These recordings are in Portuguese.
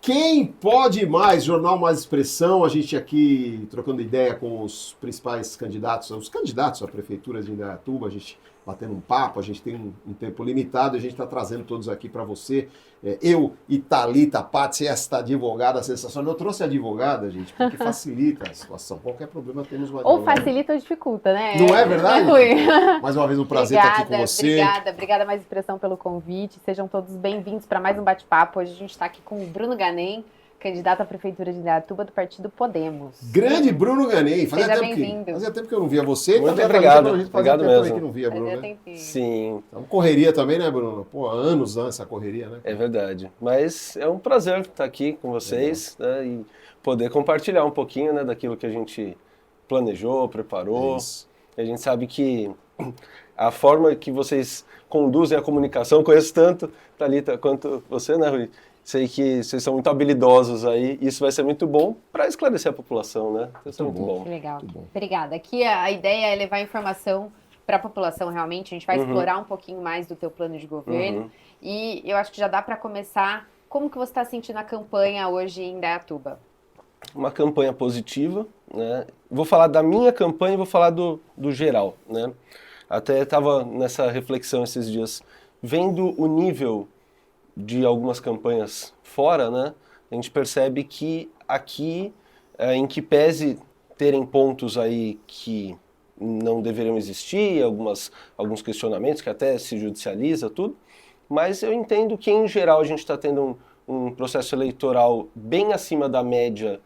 Quem pode mais? Jornal Mais Expressão, a gente aqui trocando ideia com os principais candidatos, os candidatos à Prefeitura de Indaiatuba, a gente batendo um papo, a gente tem um tempo limitado, a gente está trazendo todos aqui para você. Eu e Thalita Pazzi, esta advogada sensacional. Eu trouxe a advogada, gente, porque facilita a situação. Qualquer problema temos uma advogada. Ou facilita ou dificulta, né? Não é verdade? É ruim. Mais uma vez um prazer estar aqui com você. Obrigada Mais Expressão pelo convite. Sejam todos bem-vindos para mais um bate-papo. Hoje a gente está aqui com o Bruno Ganem, candidato à Prefeitura de Indaiatuba do partido Podemos. Grande Bruno Ganem. Seja bem-vindo. Fazia tempo que eu não via você. Muito também obrigado. Fazia tempo Mesmo. que não via, Bruno, né? Sim. Então, correria também, né, Bruno? Pô, há anos essa correria, né? É verdade. Mas é um prazer estar aqui com vocês, né, e poder compartilhar um pouquinho, né, daquilo que a gente planejou, preparou. A gente sabe que a forma que vocês conduzem a comunicação, conheço tanto Thalita quanto você, né, Rui? Sei que vocês são muito habilidosos aí, isso vai ser muito bom para esclarecer a população, né? Isso é muito bom. Legal. Obrigada. Aqui a ideia é levar informação para a população realmente, a gente vai explorar um pouquinho mais do teu plano de governo e eu acho que já dá para começar. Como que você está sentindo a campanha hoje em Indaiatuba? Uma campanha positiva, né? Vou falar da minha campanha e vou falar do geral, né? Até estava nessa reflexão esses dias, vendo o nível de algumas campanhas fora, né, a gente percebe que aqui, em que pese terem pontos aí que não deveriam existir, alguns questionamentos que até se judicializa tudo, mas eu entendo que em geral a gente está tendo um processo eleitoral bem acima da média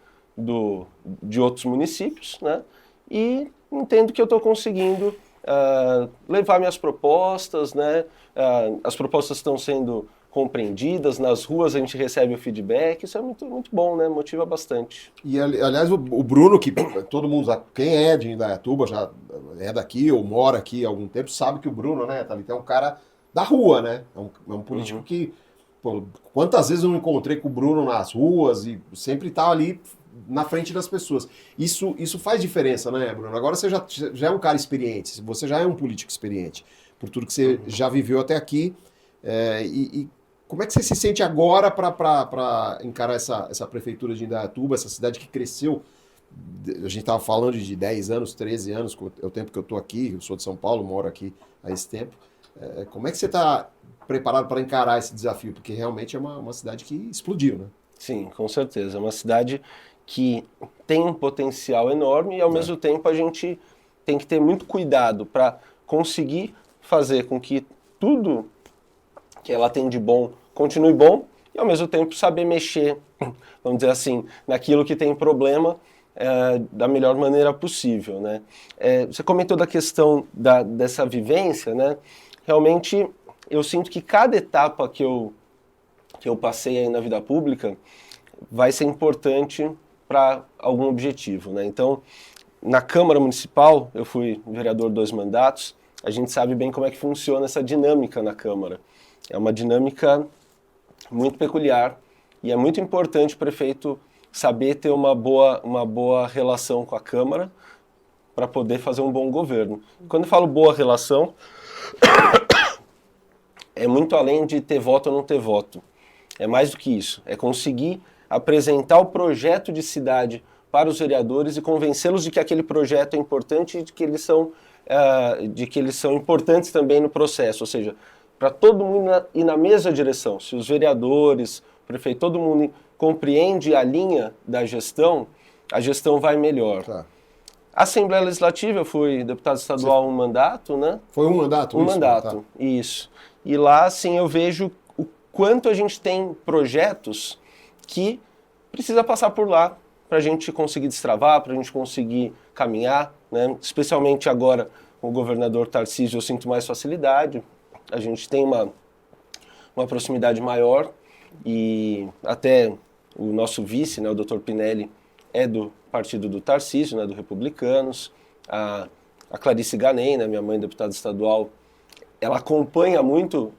de outros municípios, né, e entendo que eu estou conseguindo levar minhas propostas, né, as propostas estão sendo compreendidas, nas ruas a gente recebe o feedback, isso é muito, muito bom, né? Motiva bastante. E, aliás, o Bruno, que todo mundo, quem é de Indaiatuba, já é daqui ou mora aqui há algum tempo, sabe que o Bruno, né, Thalita, é um cara da rua, né? É um político que, pô, quantas vezes eu não encontrei com o Bruno nas ruas e sempre tá ali na frente das pessoas. Isso faz diferença, né, Bruno? Agora você já é um cara experiente, você já é um político experiente, por tudo que você já viveu até aqui. E como é que você se sente agora para encarar essa prefeitura de Indaiatuba, essa cidade que cresceu? A gente estava falando de 10 anos, 13 anos, é o tempo que eu estou aqui, eu sou de São Paulo, moro aqui há esse tempo. Como é que você está preparado para encarar esse desafio? Porque realmente é uma cidade que explodiu, né? Sim, com certeza. É uma cidade que tem um potencial enorme e, ao mesmo tempo, a gente tem que ter muito cuidado para conseguir fazer com que tudo que ela tem de bom continue bom e, ao mesmo tempo, saber mexer, vamos dizer assim, naquilo que tem problema da melhor maneira possível, né? Você comentou da questão dessa vivência, né? Realmente, eu sinto que cada etapa que eu passei aí na vida pública vai ser importante para algum objetivo, né? Então, na Câmara Municipal, eu fui vereador 2 mandatos, a gente sabe bem como é que funciona essa dinâmica na Câmara. É uma dinâmica muito peculiar e é muito importante o prefeito saber ter uma boa relação com a Câmara para poder fazer um bom governo. Quando eu falo boa relação, é muito além de ter voto ou não ter voto. É mais do que isso. É conseguir apresentar o projeto de cidade para os vereadores e convencê-los de que aquele projeto é importante e de que eles são importantes também no processo. Ou seja, para todo mundo ir na mesma direção. Se os vereadores, o prefeito, todo mundo compreende a linha da gestão, a gestão vai melhor. Tá. Assembleia Legislativa, eu fui deputado estadual um mandato, né? Foi um mandato? Um mandato, isso. E lá, assim, eu vejo o quanto a gente tem projetos que precisa passar por lá para a gente conseguir destravar, para a gente conseguir caminhar, né? Especialmente agora com o governador Tarcísio eu sinto mais facilidade. A gente tem uma proximidade maior e até o nosso vice, né, o Dr. Pinelli, é do partido do Tarcísio, né, do Republicanos. A Clarice Ganem, né, minha mãe deputada estadual, ela acompanha muito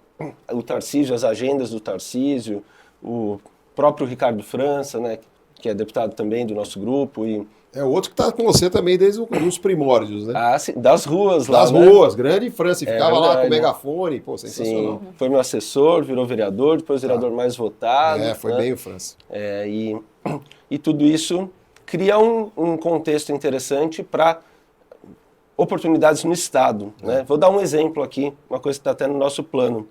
o Tarcísio, as agendas do Tarcísio, o próprio Ricardo França, né, que é deputado também do nosso grupo. E, É outro que está com você também desde os primórdios, né? sim, das ruas lá, Das né? ruas, grande França, e ficava lá com o verdade. megafone, pô, sensacional. Sim, foi meu assessor, virou vereador, depois vereador mais votado. Foi né? bem o França. E tudo isso cria um contexto interessante para oportunidades no Estado. Né? Vou dar um exemplo aqui, uma coisa que está até no nosso plano.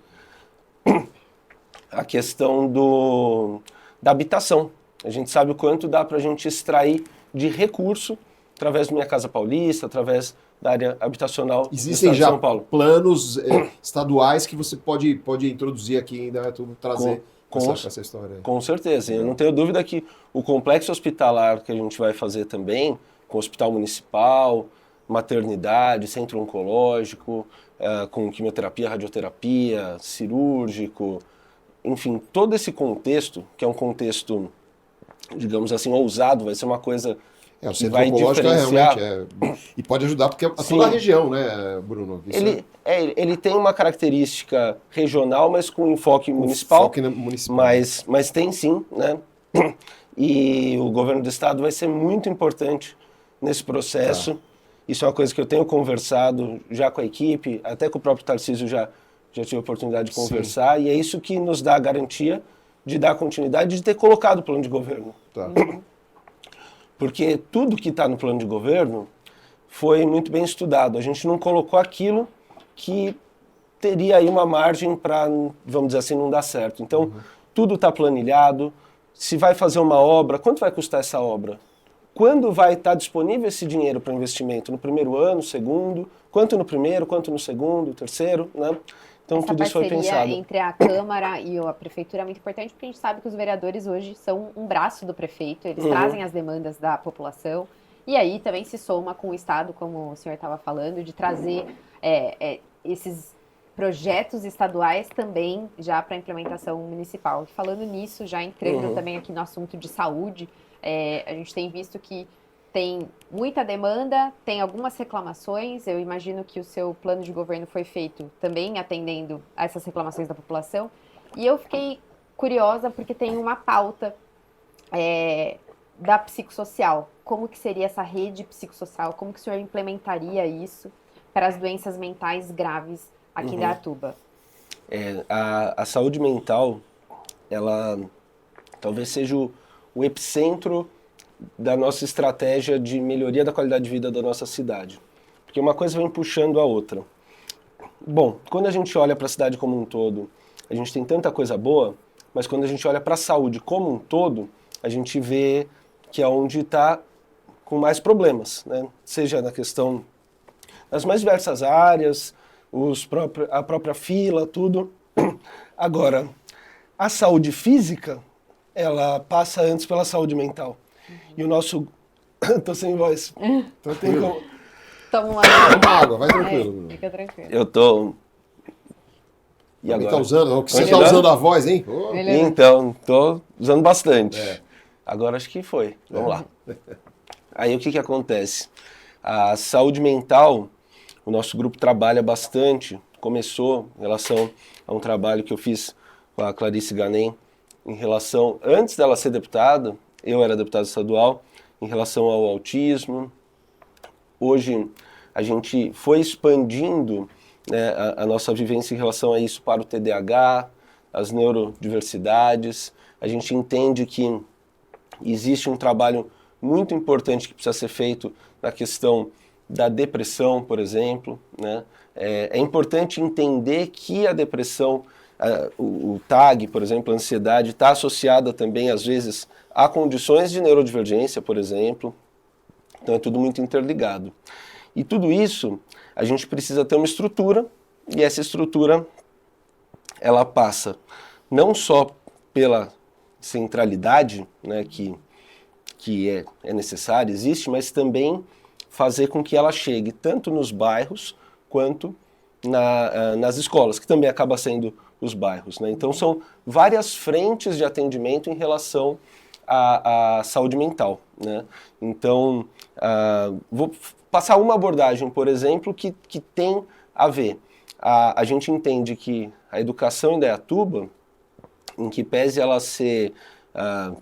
A questão da habitação. A gente sabe o quanto dá para a gente extrair de recurso através do Minha Casa Paulista, através da área habitacional Existem do Estado de já São Paulo. planos estaduais que você pode introduzir aqui ainda, trazer essa história aí. Com certeza. Eu não tenho dúvida que o complexo hospitalar que a gente vai fazer também, com hospital municipal, maternidade, centro oncológico, com quimioterapia, radioterapia, cirúrgico, enfim, todo esse contexto, que é um contexto, digamos assim, ousado, vai ser uma coisa o que centro vai oncológico diferenciar. e pode ajudar porque toda Sim. a região, né, Bruno? Ele tem uma característica regional, mas com enfoque municipal. Enfoque municipal. Mas tem sim, né? E o governo do estado vai ser muito importante nesse processo. Tá. Isso é uma coisa que eu tenho conversado já com a equipe, até com o próprio Tarcísio já tive a oportunidade de conversar, e é isso que nos dá a garantia de dar continuidade, de ter colocado o plano de governo. Tá. Porque tudo que está no plano de governo foi muito bem estudado. A gente não colocou aquilo que teria aí uma margem para, vamos dizer assim, não dar certo. Então, tudo está planilhado. Se vai fazer uma obra, quanto vai custar essa obra? Quando vai estar disponível esse dinheiro para investimento? No primeiro ano, segundo? Quanto no primeiro, quanto no segundo, terceiro? Né? Então, tudo isso foi pensado. Essa parceria entre a Câmara e a Prefeitura é muito importante, porque a gente sabe que os vereadores hoje são um braço do prefeito, eles trazem as demandas da população, e aí também se soma com o Estado, como o senhor estava falando, de trazer esses projetos estaduais também já para implementação municipal. E falando nisso, já entrando também aqui no assunto de saúde, a gente tem visto que tem muita demanda, tem algumas reclamações. Eu imagino que o seu plano de governo foi feito também atendendo a essas reclamações da população. E eu fiquei curiosa porque tem uma pauta da psicossocial. Como que seria essa rede psicossocial? Como que o senhor implementaria isso para as doenças mentais graves aqui em Indaiatuba? A saúde mental, ela talvez seja o epicentro da nossa estratégia de melhoria da qualidade de vida da nossa cidade. Porque uma coisa vem puxando a outra. Bom, quando a gente olha para a cidade como um todo, a gente tem tanta coisa boa, mas quando a gente olha para a saúde como um todo, a gente vê que é onde está com mais problemas, né? Seja na questão das mais diversas áreas, a própria fila, tudo. Agora, a saúde física, ela passa antes pela saúde mental. E o nosso... Tô sem voz. Então tem como... Toma uma água, vai tranquilo. Fica tranquilo. Eu tô... E agora? agora? Você tá usando a voz, hein? Oh. Então, tô usando bastante. Agora acho que foi. Vamos lá. Aí o que acontece? A saúde mental, o nosso grupo trabalha bastante. Começou em relação a um trabalho que eu fiz com a Clarice Ganem, em relação, antes dela ser deputada, eu era deputado estadual, em relação ao autismo. Hoje a gente foi expandindo, né, a nossa vivência em relação a isso para o TDAH, as neurodiversidades. A gente entende que existe um trabalho muito importante que precisa ser feito na questão da depressão, por exemplo, né? É importante entender que a depressão, o TAG, por exemplo, a ansiedade, está associada também, às vezes, a condições de neurodivergência, por exemplo. Então é tudo muito interligado. E tudo isso, a gente precisa ter uma estrutura, e essa estrutura, ela passa não só pela centralidade, né, que é necessária, existe, mas também fazer com que ela chegue tanto nos bairros quanto nas escolas, que também acaba sendo os bairros, né? Então são várias frentes de atendimento em relação à saúde mental, né? Então, vou passar uma abordagem, por exemplo, que tem a ver. A gente entende que a educação em Indaiatuba, em que pese ela ser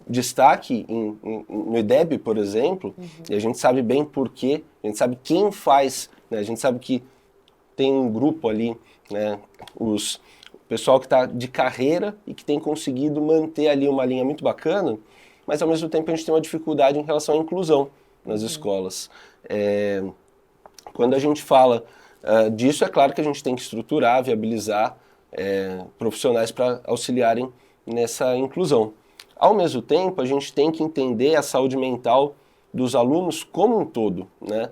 destaque no IDEB, por exemplo, e a gente sabe bem por quê, a gente sabe quem faz, né? A gente sabe que tem um grupo ali, né, o pessoal que está de carreira e que tem conseguido manter ali uma linha muito bacana, mas ao mesmo tempo a gente tem uma dificuldade em relação à inclusão nas escolas. Quando a gente fala disso, é claro que a gente tem que estruturar, viabilizar profissionais para auxiliarem nessa inclusão. Ao mesmo tempo, a gente tem que entender a saúde mental dos alunos como um todo, né?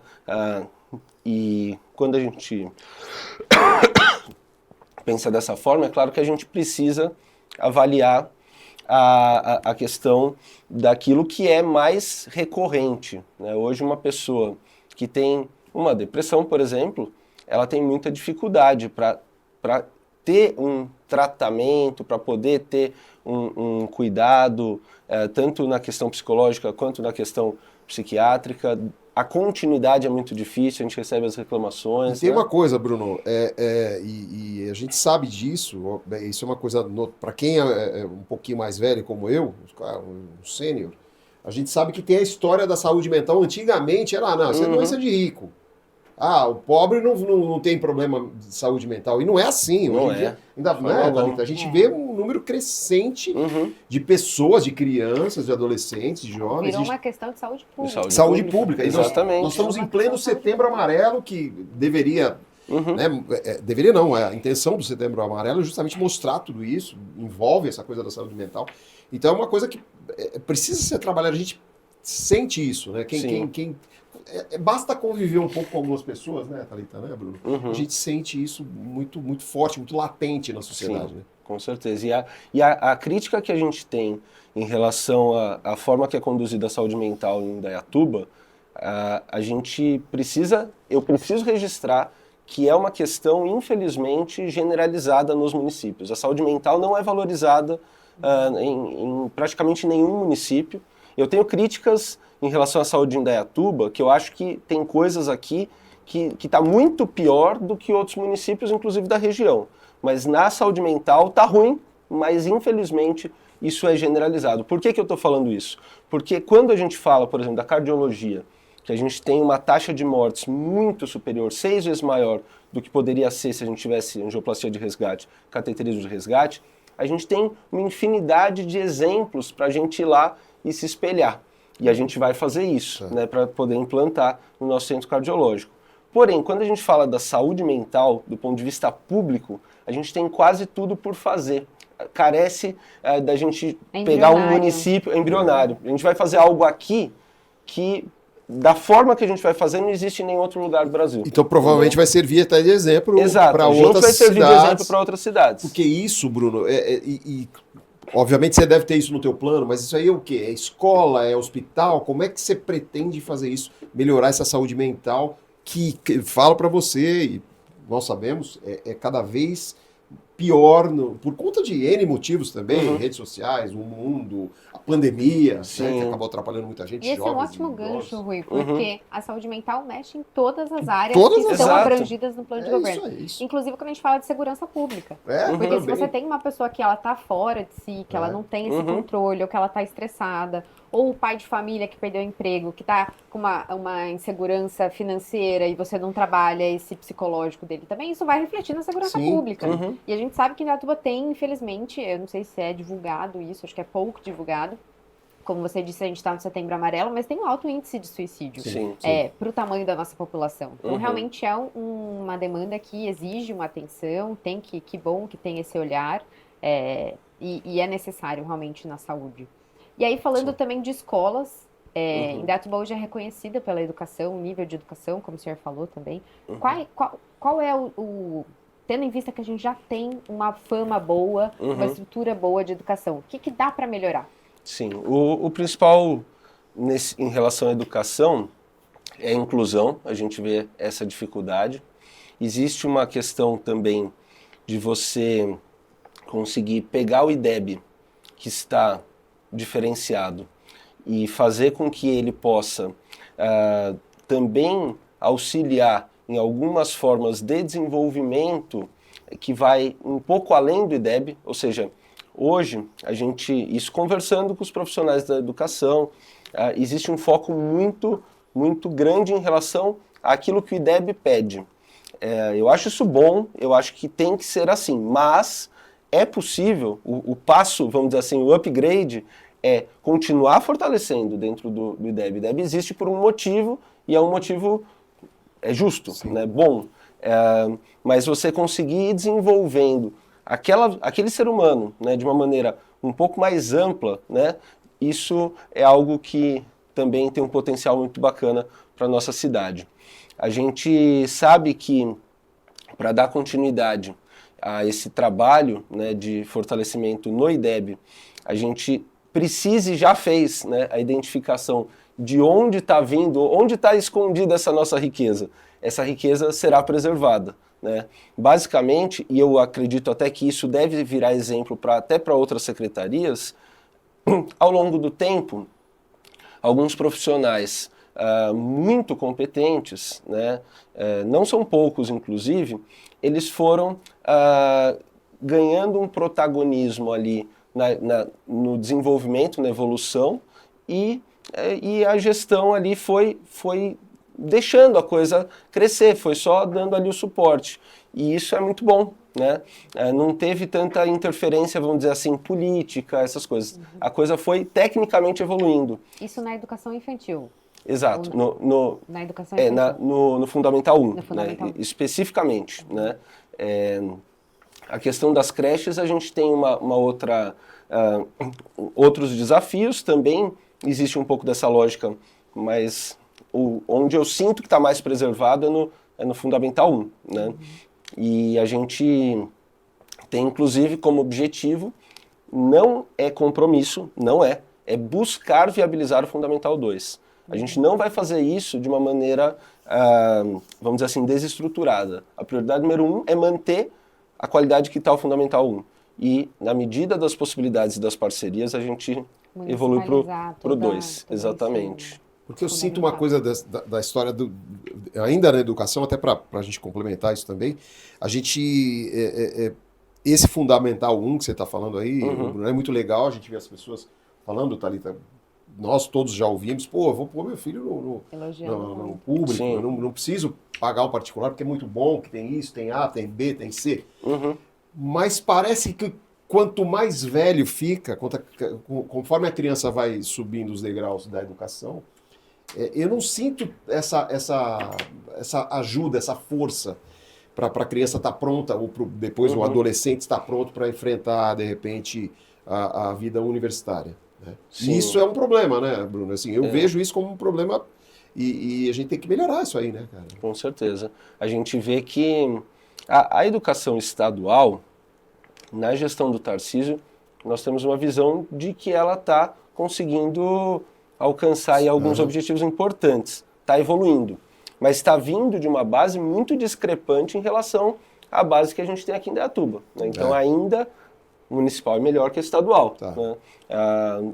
E quando a gente pensa dessa forma, é claro que a gente precisa avaliar a questão daquilo que é mais recorrente, né? Hoje, uma pessoa que tem uma depressão, por exemplo, ela tem muita dificuldade para ter um tratamento, para poder ter um cuidado, tanto na questão psicológica quanto na questão psiquiátrica. A continuidade é muito difícil, a gente recebe as reclamações. E tem uma coisa, Bruno, e a gente sabe disso, isso é uma coisa, para quem é um pouquinho mais velho como eu, um sênior, a gente sabe que tem a história da saúde mental. Antigamente era, não, isso é doença de rico. O pobre não tem problema de saúde mental. E não é assim. Hoje em dia, ainda mais, a gente vê um número crescente de pessoas, de crianças, de adolescentes, de jovens. Virou uma questão de saúde pública. Saúde pública. Exatamente. Nós estamos em pleno Setembro Amarelo, que deveria... deveria não, a intenção do Setembro Amarelo é justamente mostrar tudo isso, envolve essa coisa da saúde mental. Então é uma coisa que precisa ser trabalhada, a gente sente isso, né? Basta conviver um pouco com algumas pessoas, né, Thalita, né, Bruno? A gente sente isso muito, muito forte, muito latente na sociedade. Sim, né? Com certeza. E a crítica que a gente tem em relação à forma que é conduzida a saúde mental em Indaiatuba, eu preciso registrar que é uma questão, infelizmente, generalizada nos municípios. A saúde mental não é valorizada em praticamente nenhum município. Eu tenho críticas em relação à saúde em Indaiatuba, que eu acho que tem coisas aqui que está muito pior do que outros municípios, inclusive da região. Mas na saúde mental está ruim, mas infelizmente isso é generalizado. Por que eu estou falando isso? Porque quando a gente fala, por exemplo, da cardiologia, que a gente tem uma taxa de mortes muito superior, 6 vezes maior do que poderia ser se a gente tivesse angioplastia de resgate, cateterismo de resgate, a gente tem uma infinidade de exemplos para a gente ir lá e se espelhar. E a gente vai fazer isso, né, para poder implantar no nosso centro cardiológico. Porém, quando a gente fala da saúde mental, do ponto de vista público, a gente tem quase tudo por fazer. Carece da gente pegar um município embrionário. A gente vai fazer algo aqui que, da forma que a gente vai fazer, não existe em nenhum outro lugar do Brasil. Então, provavelmente vai servir até de exemplo para outras cidades. Exato, a gente vai servir de exemplo para outras cidades. Porque isso, Bruno, obviamente você deve ter isso no teu plano, mas isso aí é o quê? É escola, é hospital? Como é que você pretende fazer isso, melhorar essa saúde mental que falo para você, e nós sabemos, é cada vez pior, por conta de N motivos também, redes sociais, o mundo, a pandemia, né, que acabou atrapalhando muita gente. E esse é um ótimo gancho, Rui, porque a saúde mental mexe em todas as áreas que são abrangidas no plano de governo. Isso. Inclusive quando a gente fala de segurança pública. Porque se você tem uma pessoa que ela tá fora de si, que ela não tem esse controle, ou que ela tá estressada, ou o pai de família que perdeu o emprego, que tá com uma insegurança financeira e você não trabalha esse psicológico dele também, isso vai refletir na segurança pública. E a gente sabe que Indaiatuba tem, infelizmente, eu não sei se é divulgado isso, acho que é pouco divulgado. Como você disse, a gente está no Setembro Amarelo, mas tem um alto índice de suicídio para o tamanho da nossa população. Então, realmente é uma demanda que exige uma atenção, que bom que tem esse olhar, e é necessário realmente na saúde. E aí, falando também de escolas, Indaiatuba hoje é reconhecida pela educação, o nível de educação, como o senhor falou também. Qual é tendo em vista que a gente já tem uma fama boa, uma estrutura boa de educação, o que dá para melhorar? Sim, o principal em relação à educação é a inclusão, a gente vê essa dificuldade. Existe uma questão também de você conseguir pegar o IDEB, que está diferenciado, e fazer com que ele possa também auxiliar em algumas formas de desenvolvimento que vai um pouco além do IDEB, ou seja, hoje, isso conversando com os profissionais da educação, existe um foco muito grande em relação àquilo que o IDEB pede. Eu acho isso bom, eu acho que tem que ser assim, mas é possível, o passo, vamos dizer assim, o upgrade é continuar fortalecendo dentro do IDEB. O IDEB existe por um motivo, e é um motivo justo, né, bom, mas você conseguir ir desenvolvendo aquele ser humano, né, de uma maneira um pouco mais ampla, né, isso é algo que também tem um potencial muito bacana para a nossa cidade. A gente sabe que, para dar continuidade a esse trabalho, né, de fortalecimento no IDEB, a gente precisa e já fez, né, a identificação de onde está vindo, onde está escondida essa nossa riqueza. Essa riqueza será preservada, né? Basicamente, e eu acredito até que isso deve virar exemplo até para outras secretarias, ao longo do tempo, alguns profissionais muito competentes, né, não são poucos inclusive, eles foram ganhando um protagonismo ali no desenvolvimento, na evolução, e a gestão ali foi deixando a coisa crescer, foi só dando ali o suporte. E isso é muito bom, né? Não teve tanta interferência, vamos dizer assim, política, essas coisas. A coisa foi tecnicamente evoluindo. Isso na educação infantil? Exato. Na educação infantil? No Fundamental 1, no Fundamental 1. Né? Especificamente. Né? A questão das creches, a gente tem outros desafios, também existe um pouco dessa lógica, mas onde eu sinto que está mais preservado é no Fundamental 1. Né? E a gente tem, inclusive, como objetivo, não é compromisso, é buscar viabilizar o Fundamental 2. A gente não vai fazer isso de uma maneira, vamos dizer assim, desestruturada. A prioridade número 1 é manter a qualidade que está o Fundamental 1. E, na medida das possibilidades e das parcerias, a gente evolui para o 2. Exatamente. Porque eu sinto uma coisa da história, ainda na educação, até para a gente complementar isso também, a gente, esse Fundamental 1 que você está falando aí, Bruno, é muito legal, a gente vê as pessoas falando, Thalita, nós todos já ouvimos, eu vou pôr meu filho no público, eu não preciso pagar um particular, porque é muito bom, que tem isso, tem A, tem B, tem C. Mas parece que quanto mais velho fica, conforme a criança vai subindo os degraus da educação, eu não sinto essa ajuda, essa força para a criança estar pronta, ou depois o adolescente estar pronto para enfrentar, de repente, a vida universitária. Né? E isso é um problema, né, Bruno? Assim, eu vejo isso como um problema e a gente tem que melhorar isso aí, né, cara? Com certeza. A gente vê que a educação estadual, na gestão do Tarcísio, nós temos uma visão de que ela está conseguindo alcançar aí alguns objetivos importantes, está evoluindo, mas está vindo de uma base muito discrepante em relação à base que a gente tem aqui em Indaiatuba. Né? Então ainda o municipal é melhor que a estadual. Né?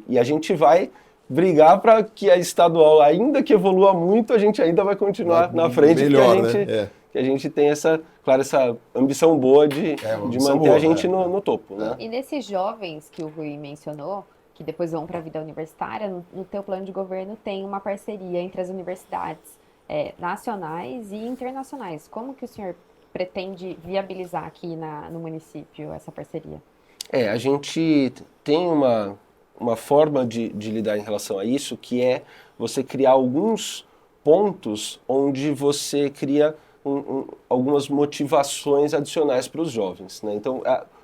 E a gente vai brigar para que a estadual, ainda que evolua muito, a gente ainda vai continuar na frente, melhor, que a gente tem essa ambição boa de manter a gente no topo. Né? E nesses jovens que o Rui mencionou, que depois vão para a vida universitária, no teu plano de governo tem uma parceria entre as universidades nacionais e internacionais. Como que o senhor pretende viabilizar aqui no município essa parceria? A gente tem uma forma de lidar em relação a isso, que é você criar alguns pontos onde você cria algumas motivações adicionais para os jovens. Né? Então,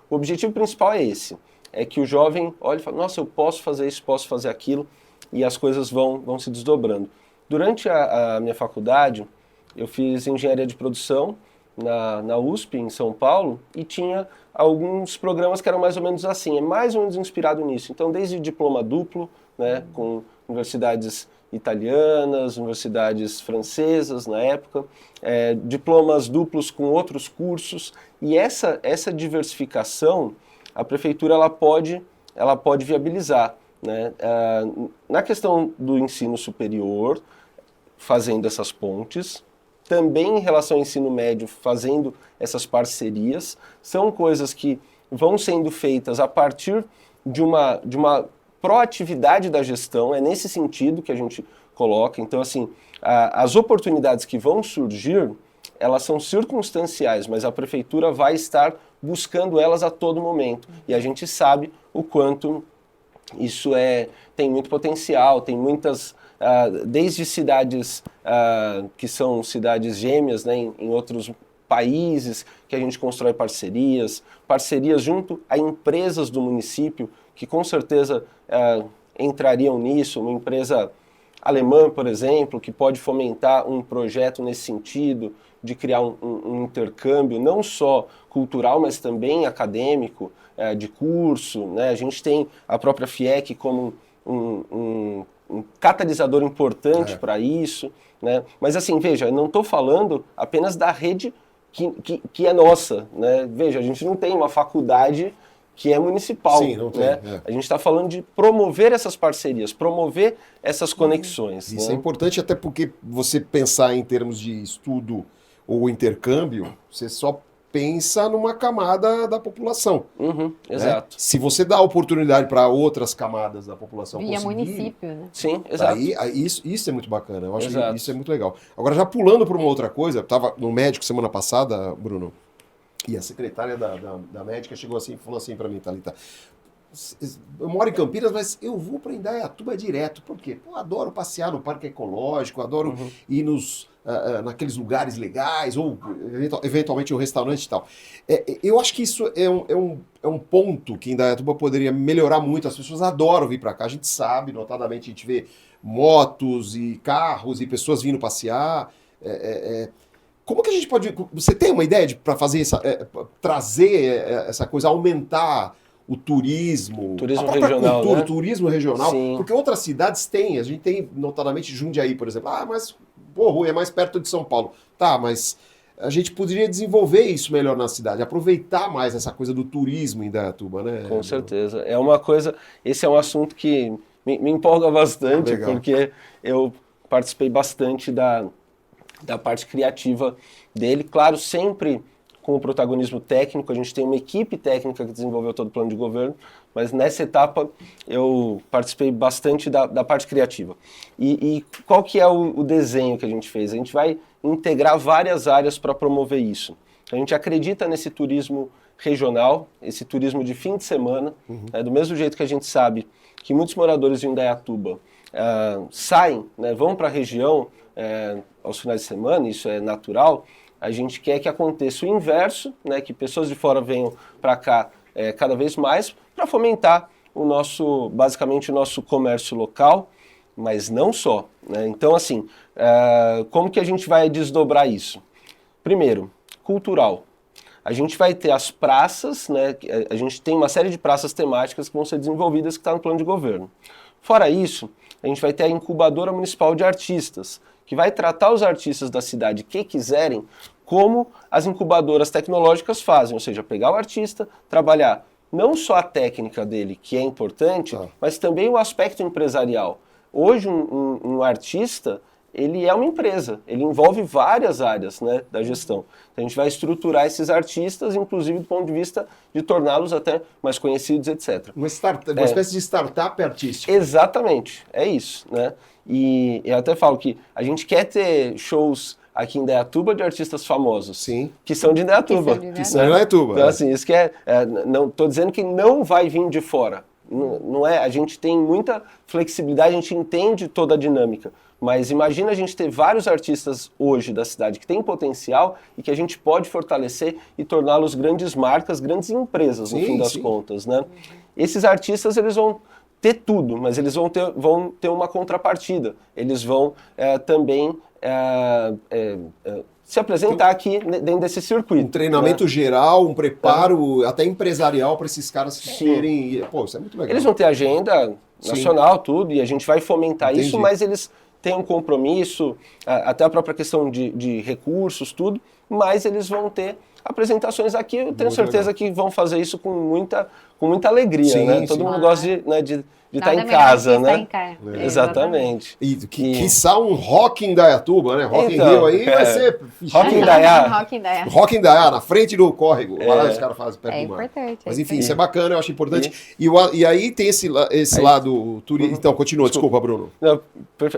o objetivo principal é esse. É que o jovem olha e fala, nossa, eu posso fazer isso, posso fazer aquilo, e as coisas vão se desdobrando. Durante a minha faculdade, eu fiz engenharia de produção na USP, em São Paulo, e tinha alguns programas que eram mais ou menos assim, mais ou menos inspirado nisso. Então, desde diploma duplo, né, com universidades italianas, universidades francesas na época, diplomas duplos com outros cursos, e essa diversificação a prefeitura ela pode viabilizar. Né? Na questão do ensino superior, fazendo essas pontes, também em relação ao ensino médio, fazendo essas parcerias, são coisas que vão sendo feitas a partir de uma proatividade da gestão, é nesse sentido que a gente coloca. Então, assim, as oportunidades que vão surgir, elas são circunstanciais, mas a prefeitura vai estar buscando elas a todo momento. E a gente sabe o quanto isso tem muito potencial, tem muitas, desde cidades que são cidades gêmeas, né, em outros países, que a gente constrói parcerias junto a empresas do município, que com certeza entrariam nisso, uma empresa alemã, por exemplo, que pode fomentar um projeto nesse sentido, de criar um intercâmbio, não só cultural, mas também acadêmico, de curso, né? A gente tem a própria FIEC como um catalisador importante para isso, né? Mas assim, veja, eu não estou falando apenas da rede que é nossa, né? Veja, a gente não tem uma faculdade que é municipal. Sim, não tem, né? A gente está falando de promover essas parcerias, promover essas conexões. Isso né? é importante até porque você pensar em termos de estudo ou intercâmbio, você só pensa numa camada da população. Exato. Né? Se você dá oportunidade para outras camadas da população Via conseguir, município, né? Sim, exato. Aí isso é muito bacana. Eu acho Exato. que isso é muito legal. Agora, já pulando para uma outra coisa, eu estava no médico semana passada, Bruno, e a secretária da médica chegou assim e falou assim para mim, Thalita, eu moro em Campinas, mas eu vou para Indaiatuba direto. Por quê? Eu adoro passear no parque ecológico, adoro ir naqueles lugares legais, ou eventualmente um restaurante e tal. Eu acho que isso é um ponto que Indaiatuba poderia melhorar muito. As pessoas adoram vir para cá. A gente sabe, notadamente, a gente vê motos e carros e pessoas vindo passear. Como que a gente pode... Você tem uma ideia para fazer trazer essa coisa, aumentar o turismo Turismo a própria regional, cultura, né? o turismo regional, Sim. porque outras cidades têm, a gente tem notadamente Jundiaí, por exemplo, mas é mais perto de São Paulo. Tá, mas a gente poderia desenvolver isso melhor na cidade, aproveitar mais essa coisa do turismo em Indaiatuba, né? Com certeza. É uma coisa, esse é um assunto que me empolga bastante, Legal. porque eu participei bastante da parte criativa dele, claro, sempre com o protagonismo técnico. A gente tem uma equipe técnica que desenvolveu todo o plano de governo, mas nessa etapa eu participei bastante da parte criativa. E qual que é o desenho que a gente fez? A gente vai integrar várias áreas para promover isso. A gente acredita nesse turismo regional, esse turismo de fim de semana, né, do mesmo jeito que a gente sabe que muitos moradores de Indaiatuba saem, né, vão para a região aos finais de semana, isso é natural. A gente quer que aconteça o inverso, né, que pessoas de fora venham para cá cada vez mais, para fomentar basicamente o nosso comércio local, mas não só. Né? Então, assim, como que a gente vai desdobrar isso? Primeiro, cultural. A gente vai ter as praças, né, a gente tem uma série de praças temáticas que vão ser desenvolvidas que está no plano de governo. Fora isso, a gente vai ter a incubadora municipal de artistas, que vai tratar os artistas da cidade que quiserem como as incubadoras tecnológicas fazem, ou seja, pegar o artista, trabalhar não só a técnica dele, que é importante, mas também o aspecto empresarial. Hoje um artista, ele é uma empresa, ele envolve várias áreas, né, da gestão. Então, a gente vai estruturar esses artistas, inclusive do ponto de vista de torná-los até mais conhecidos, etc. Uma espécie de startup artística. Exatamente, é isso, né? E eu até falo que a gente quer ter shows aqui em Indaiatuba de artistas famosos. Sim. Que são de Indaiatuba. Que são de Indaiatuba. Então, assim, isso que não estou dizendo que não vai vir de fora. Não é, a gente tem muita flexibilidade, a gente entende toda a dinâmica. Mas imagina a gente ter vários artistas hoje da cidade que têm potencial e que a gente pode fortalecer e torná-los grandes marcas, grandes empresas, no fim das contas, né? Esses artistas, eles vão ter tudo, mas eles vão ter uma contrapartida. Eles vão também se apresentar aqui dentro desse circuito. Um treinamento geral, um preparo até empresarial para esses caras terem... Pô, isso é muito legal. Eles vão ter agenda nacional, tudo, e a gente vai fomentar isso, mas eles têm um compromisso, até a própria questão de recursos, tudo, mas eles vão ter apresentações aqui, eu tenho Muito certeza legal. que vão fazer isso com muita alegria, Sim, né? sim. Todo mundo Claro. gosta de estar Nada em melhor casa, que estar né? em casa. Exatamente. E quiçá um Rock in Dayatuba, né? Rock in Então, Rio aí vai ser fichinha. Rock in Dayá. Rock in Dayá. Rock in Dayá, na frente do córrego. Lá os caras fazem perto É do mar. importante. Mas é enfim, importante. isso é bacana, eu acho importante. E aí tem esse lado turístico. Então, continua, desculpa, Bruno. Não,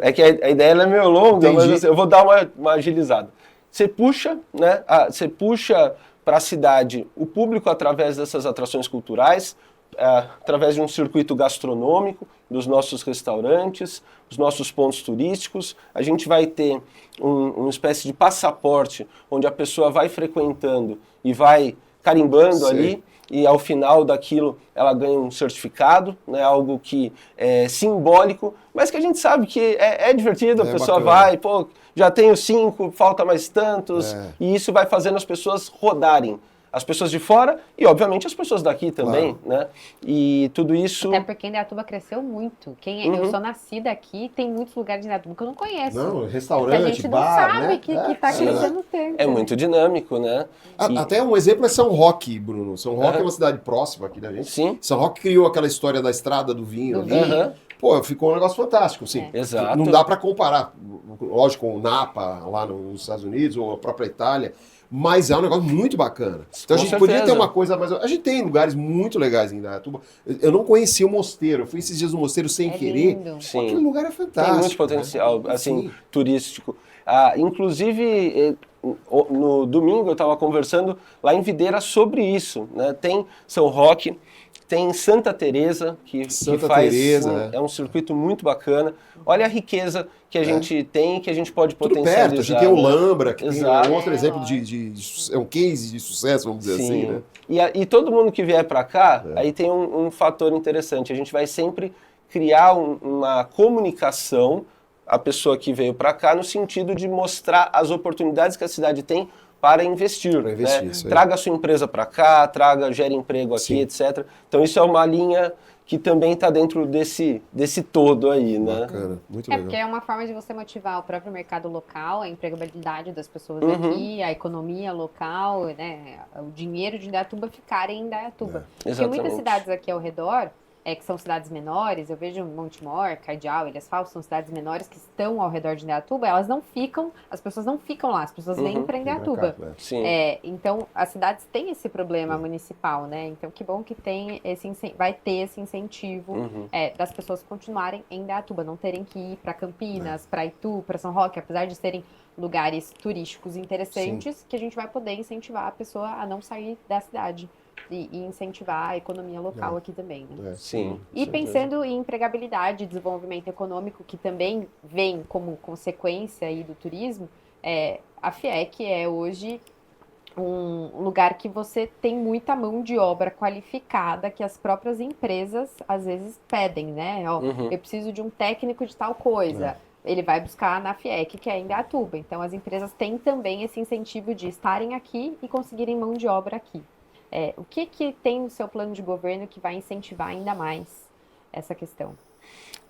é que a ideia ela é meio longa, mas Entendi. assim, eu vou dar uma agilizada. Você puxa, né? Você puxa para a cidade o público através dessas atrações culturais, através de um circuito gastronômico, dos nossos restaurantes, os nossos pontos turísticos. A gente vai ter uma espécie de passaporte, onde a pessoa vai frequentando e vai carimbando Sei. ali, e ao final daquilo ela ganha um certificado, né, algo que é simbólico, mas que a gente sabe que é divertido, a pessoa bacana. vai, pô, já tenho 5, falta mais tantos, e isso vai fazendo as pessoas rodarem. As pessoas de fora e, obviamente, as pessoas daqui também, né? E tudo isso... Até porque Indaiatuba cresceu muito. Eu sou nascida aqui, tem muitos lugares de Indaiatuba que eu não conheço. Não, Que a restaurante, gente não bar, sabe né? que tá crescendo tanto. É muito dinâmico, né? E- Até um exemplo é São Roque, Bruno. São Roque é uma cidade próxima aqui da gente. Sim. São Roque criou aquela história da estrada do vinho ali. Aham. Pô, ficou um negócio fantástico, assim. Exato. Não dá pra comparar, lógico, com o Napa lá nos Estados Unidos ou a própria Itália, mas é um negócio muito bacana. Então a Com gente podia ter certeza. uma coisa mais... A gente tem lugares muito legais em Indaiatuba. Eu não conhecia o mosteiro, eu fui esses dias no mosteiro sem É querer. lindo. Sim. Aquele lugar é fantástico. Tem muito potencial, né? assim, Sim. turístico. Inclusive, no domingo eu estava conversando lá em Videira sobre isso, né? Tem São Roque, tem Santa Teresa, que Santa faz Teresa, né? é um circuito muito bacana. Olha a riqueza que a gente tem, que a gente pode Tudo potencializar. perto, a gente tem o né? Lambra, que Exato. tem outro exemplo lógico. é um case de sucesso, vamos dizer assim, né? E todo mundo que vier para cá, aí tem um fator interessante. A gente vai sempre criar uma comunicação, a pessoa que veio para cá, no sentido de mostrar as oportunidades que a cidade tem para investir. Para investir, né? isso aí. Traga a sua empresa para cá, gere emprego aqui, Sim. etc. Então isso é uma linha que também está dentro desse todo aí, né? Bacana, muito É legal. porque é uma forma de você motivar o próprio mercado local, a empregabilidade das pessoas Uhum. aqui, a economia local, né, o dinheiro de Indaiatuba ficarem em Indaiatuba. Porque Exatamente. muitas cidades aqui ao redor, que são cidades menores, eu vejo Montemor, Cardeal, Ilhas Falsas, são cidades menores que estão ao redor de Indaiatuba, elas não ficam, as pessoas não ficam lá, as pessoas vêm para Indaiatuba. Sim. Então, as cidades têm esse problema municipal, né? Então, que bom que tem vai ter esse incentivo Uhum. das pessoas continuarem em Indaiatuba, não terem que ir para Campinas, para Itu, para São Roque, apesar de serem lugares turísticos interessantes, que a gente vai poder incentivar a pessoa a não sair da cidade e incentivar a economia local aqui também, né? Sim. E pensando em empregabilidade e desenvolvimento econômico, que também vem como consequência aí do turismo, a FIEC é hoje um lugar que você tem muita mão de obra qualificada que as próprias empresas às vezes pedem, né? Ó, eu preciso de um técnico de tal coisa. Ele vai buscar na FIEC, que é em Indaiatuba. Então as empresas têm também esse incentivo de estarem aqui e conseguirem mão de obra aqui. O que tem no seu plano de governo que vai incentivar ainda mais essa questão?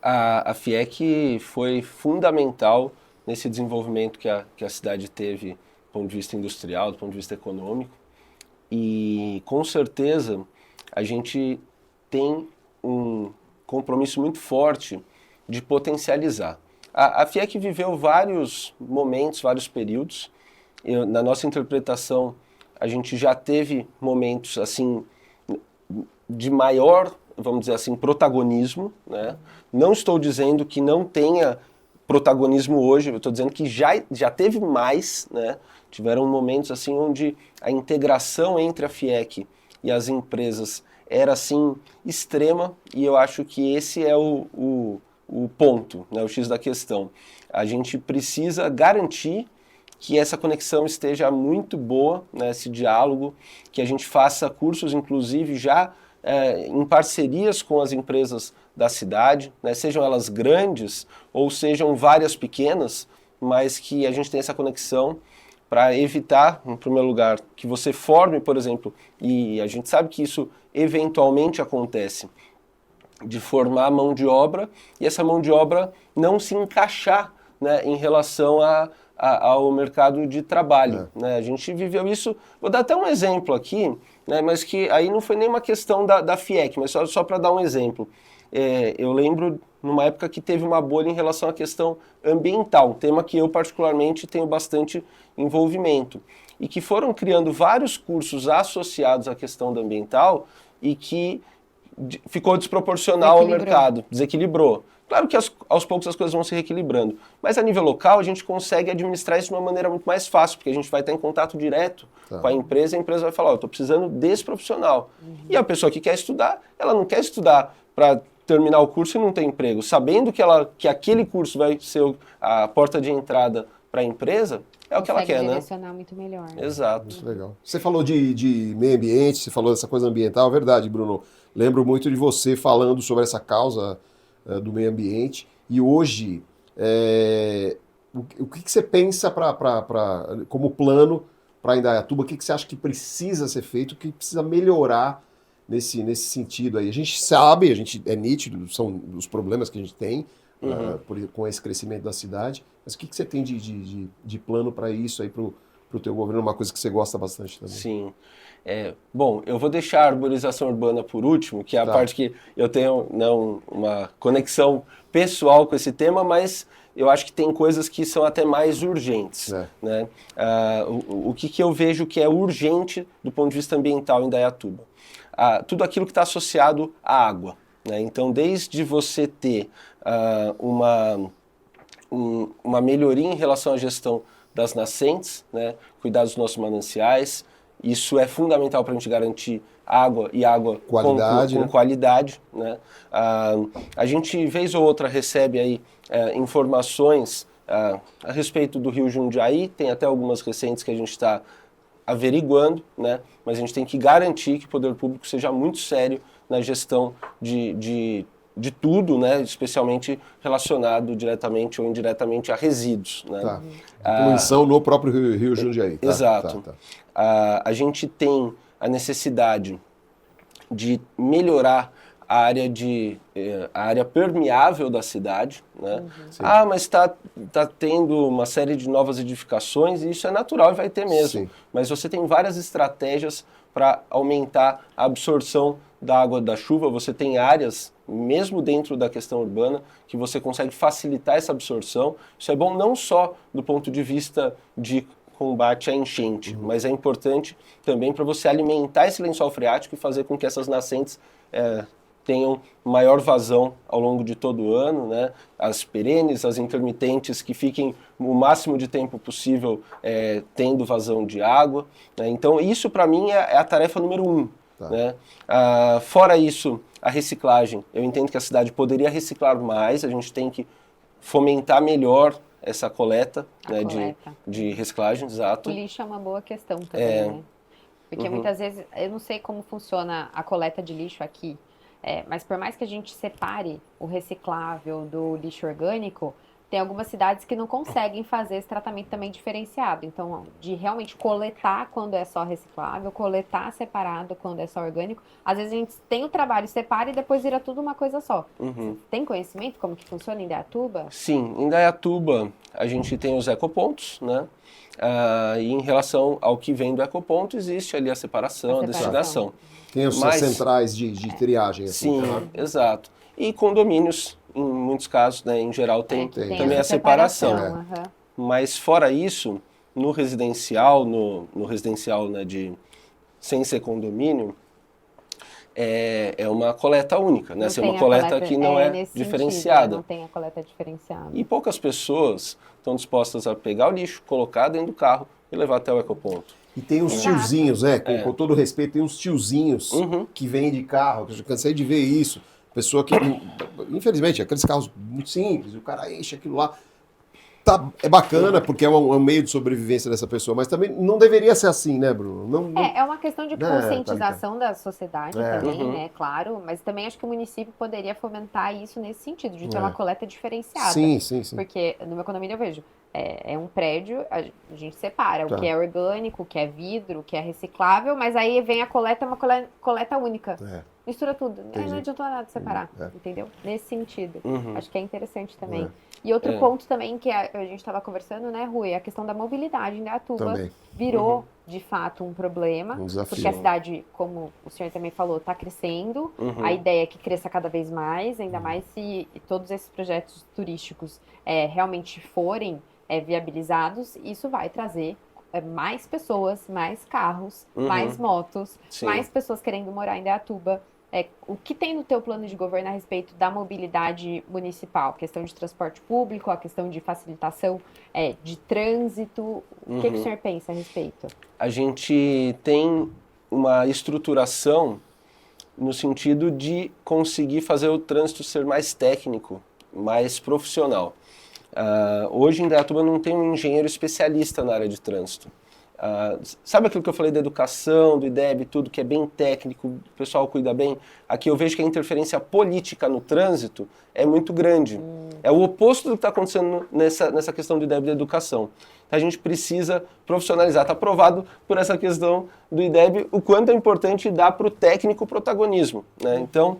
A FIEC foi fundamental nesse desenvolvimento que a cidade teve do ponto de vista industrial, do ponto de vista econômico. E, com certeza, a gente tem um compromisso muito forte de potencializar. A FIEC viveu vários momentos, vários períodos. Na nossa interpretação, a gente já teve momentos assim de maior, vamos dizer assim, protagonismo, né? Não estou dizendo que não tenha protagonismo hoje, eu estou dizendo que já teve mais, né? Tiveram momentos assim onde a integração entre a FIEC e as empresas era assim extrema, e eu acho que esse é o ponto, né? O X da questão. A gente precisa garantir que essa conexão esteja muito boa, né, esse diálogo, que a gente faça cursos, inclusive, já em parcerias com as empresas da cidade, né, sejam elas grandes ou sejam várias pequenas, mas que a gente tenha essa conexão para evitar, em primeiro lugar, que você forme, por exemplo, e a gente sabe que isso eventualmente acontece, de formar mão de obra e essa mão de obra não se encaixar, né, em relação ao mercado de trabalho. Né? A gente viveu isso, vou dar até um exemplo aqui, né, mas que aí não foi nem uma questão da FIEC, mas só para dar um exemplo. Eu lembro numa época que teve uma bolha em relação à questão ambiental, um tema que eu particularmente tenho bastante envolvimento, e que foram criando vários cursos associados à questão do ambiental e que ficou desproporcional ao mercado, desequilibrou. Claro que aos poucos as coisas vão se reequilibrando, mas a nível local a gente consegue administrar isso de uma maneira muito mais fácil, porque a gente vai estar em contato direto com a empresa vai falar, eu estou precisando desse profissional. E a pessoa que quer estudar, ela não quer estudar para terminar o curso e não ter emprego. Sabendo que aquele curso vai ser a porta de entrada para a empresa, é o que ela quer, né? Direcionar muito melhor. Exato. Muito legal. Você falou de meio ambiente, você falou dessa coisa ambiental, verdade, Bruno. Lembro muito de você falando sobre essa causa do meio ambiente. E hoje, o que você pensa como plano para Indaiatuba? O que você acha que precisa ser feito, o que precisa melhorar nesse sentido aí? A gente sabe, é nítido, são os problemas que a gente tem com esse crescimento da cidade, mas o que você tem de plano para isso aí, para o teu governo? Uma coisa que você gosta bastante também. Sim. Bom, eu vou deixar a arborização urbana por último, que é a parte que eu tenho uma conexão pessoal com esse tema, mas eu acho que tem coisas que são até mais urgentes. Né? O que eu vejo que é urgente do ponto de vista ambiental em Indaiatuba? Tudo aquilo que está associado à água. Né? Então, desde você ter uma melhoria em relação à gestão das nascentes, né? Cuidar dos nossos mananciais, isso é fundamental para a gente garantir água e água com qualidade. Né? A gente, vez ou outra, recebe aí informações a respeito do Rio Jundiaí, tem até algumas recentes que a gente está averiguando, né? Mas a gente tem que garantir que o poder público seja muito sério na gestão de tudo, né? Especialmente relacionado diretamente ou indiretamente a resíduos. Né? Poluição no próprio Rio Jundiaí. Exato. A gente tem a necessidade de melhorar a área permeável da cidade. Né? Mas está tendo uma série de novas edificações e isso é natural e vai ter mesmo. Sim. Mas você tem várias estratégias para aumentar a absorção da água da chuva. Você tem áreas, mesmo dentro da questão urbana, que você consegue facilitar essa absorção. Isso é bom não só do ponto de vista de combate à enchente, mas é importante também para você alimentar esse lençol freático e fazer com que essas nascentes tenham maior vazão ao longo de todo o ano, né? As perenes, as intermitentes, que fiquem o máximo de tempo possível tendo vazão de água. Né? Então, isso para mim é a tarefa número 1. Né? Fora isso, a reciclagem. Eu entendo que a cidade poderia reciclar mais, a gente tem que fomentar melhor essa coleta, né, de reciclagem, exato. O lixo é uma boa questão também, né? Porque muitas vezes, eu não sei como funciona a coleta de lixo aqui, mas por mais que a gente separe o reciclável do lixo orgânico, tem algumas cidades que não conseguem fazer esse tratamento também diferenciado. Então, de realmente coletar quando é só reciclável, coletar separado quando é só orgânico. Às vezes a gente tem o trabalho, separa e depois vira tudo uma coisa só. Tem conhecimento como que funciona em Indaiatuba? Sim, em Indaiatuba a gente tem os ecopontos, né? E em relação ao que vem do ecoponto, existe ali a separação, a destinação. Tem as centrais de triagem. Assim, sim, exato. E condomínios, em muitos casos, né, em geral, tem também a separação. Mas fora isso, no residencial, no residencial, né, sem ser condomínio, é uma coleta única, né? Assim, uma coleta que não é diferenciada. Sentido, não tem a coleta diferenciada. E poucas pessoas estão dispostas a pegar o lixo, colocar dentro do carro e levar até o ecoponto. E tem uns tiozinhos, com todo respeito, tem uns tiozinhos que vêm de carro, eu cansei de ver isso. Pessoa que, infelizmente, aqueles carros muito simples, o cara enche aquilo lá. É bacana, porque é um meio de sobrevivência dessa pessoa, mas também não deveria ser assim, né, Bruno? É uma questão de conscientização da sociedade também, né, claro, mas também acho que o município poderia fomentar isso nesse sentido, de ter uma coleta diferenciada. Sim. Porque no meu condomínio eu vejo, É um prédio, a gente separa o que é orgânico, o que é vidro, o que é reciclável, mas aí vem a coleta, uma coleta única. Mistura tudo. Não adianta nada separar, entendeu? Nesse sentido. Acho que é interessante também. E outro ponto também que a gente estava conversando, né, Rui, a questão da mobilidade em Indaiatuba virou, de fato, um problema. Porque a cidade, como o senhor também falou, está crescendo. A ideia é que cresça cada vez mais, ainda mais se todos esses projetos turísticos realmente forem viabilizados. Isso vai trazer mais pessoas, mais carros, mais motos, mais pessoas querendo morar em Indaiatuba. O que tem no teu plano de governo a respeito da mobilidade municipal? A questão de transporte público, a questão de facilitação de trânsito. O que o senhor pensa a respeito? A gente tem uma estruturação no sentido de conseguir fazer o trânsito ser mais técnico, mais profissional. Hoje em Indaiatuba não tem um engenheiro especialista na área de trânsito. Sabe aquilo que eu falei da educação, do IDEB, tudo que é bem técnico, o pessoal cuida bem? Aqui eu vejo que a interferência política no trânsito é muito grande. É o oposto do que está acontecendo nessa questão do IDEB da educação. A gente precisa profissionalizar. Está provado por essa questão do IDEB o quanto é importante dar para o técnico protagonismo, né? Então,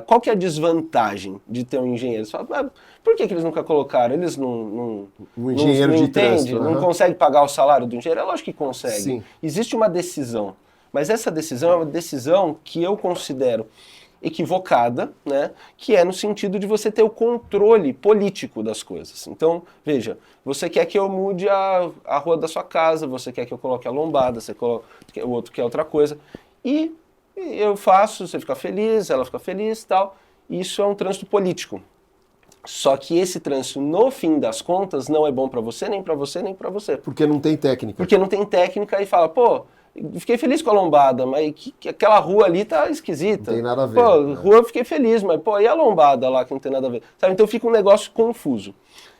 qual que é a desvantagem de ter um engenheiro? Você fala, por que eles nunca colocaram? Eles não engenheiro de trânsito, não consegue pagar o salário do engenheiro? É lógico que consegue. Sim. Existe uma decisão, mas essa decisão é uma decisão que eu considero equivocada, né? Que é no sentido de você ter o controle político das coisas. Então, veja, você quer que eu mude a rua da sua casa, você quer que eu coloque a lombada, o outro quer outra coisa, e eu faço, você fica feliz, ela fica feliz e tal. Isso é um trânsito político. Só que esse trânsito, no fim das contas, não é bom para você, nem para você, nem para você. Porque não tem técnica. Porque não tem técnica e fala, fiquei feliz com a lombada, mas aquela rua ali tá esquisita. Não tem nada a ver. Rua eu fiquei feliz, mas e a lombada lá que não tem nada a ver? Sabe? Então fica um negócio confuso.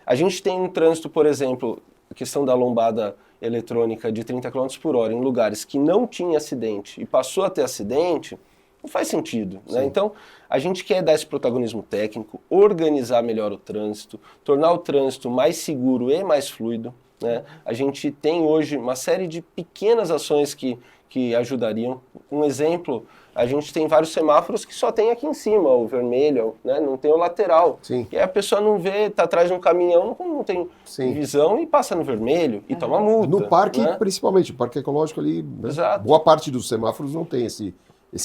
A gente tem um trânsito, por exemplo, a questão da lombada eletrônica de 30 km por hora em lugares que não tinha acidente e passou a ter acidente, não faz sentido, né? Então, a gente quer dar esse protagonismo técnico, organizar melhor o trânsito, tornar o trânsito mais seguro e mais fluido, né? A gente tem hoje uma série de pequenas ações que ajudariam. Um exemplo, a gente tem vários semáforos que só tem aqui em cima, o vermelho, né? Não tem o lateral. Sim. E aí a pessoa não vê, está atrás de um caminhão, não tem visão e passa no vermelho e toma multa. No parque, né? Principalmente, o parque ecológico ali, Exato. Boa parte dos semáforos não tem esse